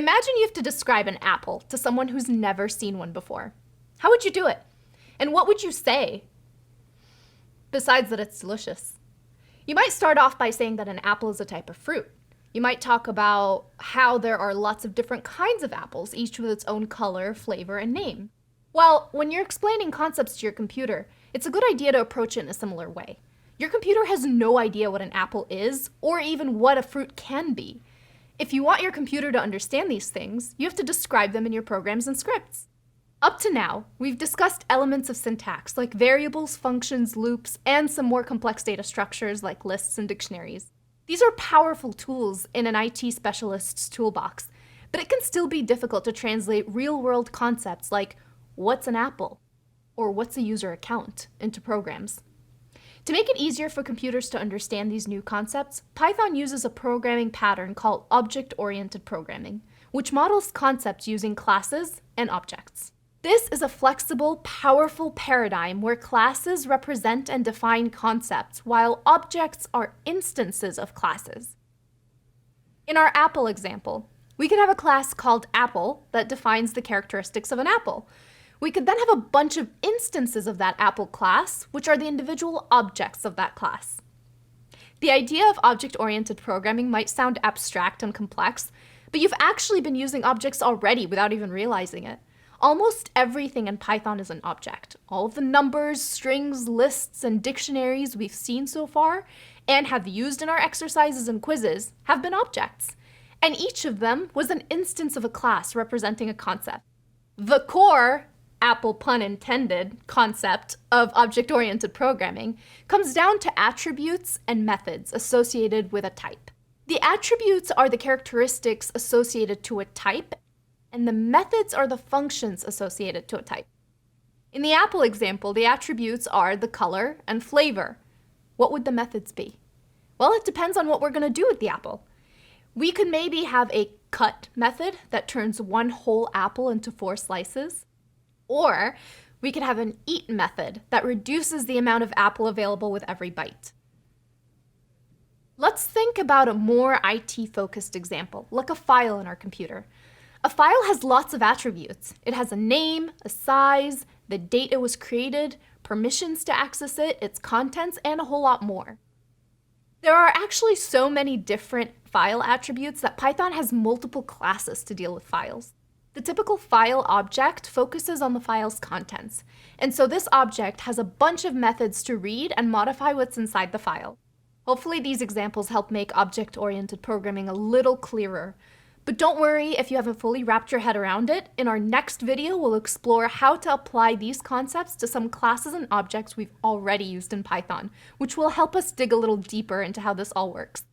Imagine you have to describe an apple to someone who's never seen one before. How would you do it? And what would you say? Besides that it's delicious. You might start off by saying that an apple is a type of fruit. You might talk about how there are lots of different kinds of apples, each with its own color, flavor, and name. Well, when you're explaining concepts to your computer, it's a good idea to approach it in a similar way. Your computer has no idea what an apple is, or even what a fruit can be. If you want your computer to understand these things, you have to describe them in your programs and scripts. Up to now, we've discussed elements of syntax like variables, functions, loops, and some more complex data structures like lists and dictionaries. These are powerful tools in an IT specialist's toolbox, but it can still be difficult to translate real-world concepts like what's an apple or what's a user account into programs. To make it easier for computers to understand these new concepts, Python uses a programming pattern called object-oriented programming, which models concepts using classes and objects. This is a flexible, powerful paradigm where classes represent and define concepts, while objects are instances of classes. In our apple example, we could have a class called apple that defines the characteristics of an apple. We could then have a bunch of instances of that apple class, which are the individual objects of that class. The idea of object-oriented programming might sound abstract and complex, but you've actually been using objects already without even realizing it. Almost everything in Python is an object. All of the numbers, strings, lists, and dictionaries we've seen so far and have used in our exercises and quizzes have been objects. And each of them was an instance of a class representing a concept. The core, apple pun intended, concept of object-oriented programming comes down to attributes and methods associated with a type. The attributes are the characteristics associated to a type, and the methods are the functions associated to a type. In the apple example, the attributes are the color and flavor. What would the methods be? Well, it depends on what we're going to do with the apple. We could maybe have a cut method that turns one whole apple into 4 slices. Or we could have an eat method that reduces the amount of apple available with every bite. Let's think about a more IT-focused example, like a file in our computer. A file has lots of attributes. It has a name, a size, the date it was created, permissions to access it, its contents, and a whole lot more. There are actually so many different file attributes that Python has multiple classes to deal with files. The typical file object focuses on the file's contents, and so this object has a bunch of methods to read and modify what's inside the file. Hopefully these examples help make object-oriented programming a little clearer. But don't worry if you haven't fully wrapped your head around it. In our next video, we'll explore how to apply these concepts to some classes and objects we've already used in Python, which will help us dig a little deeper into how this all works.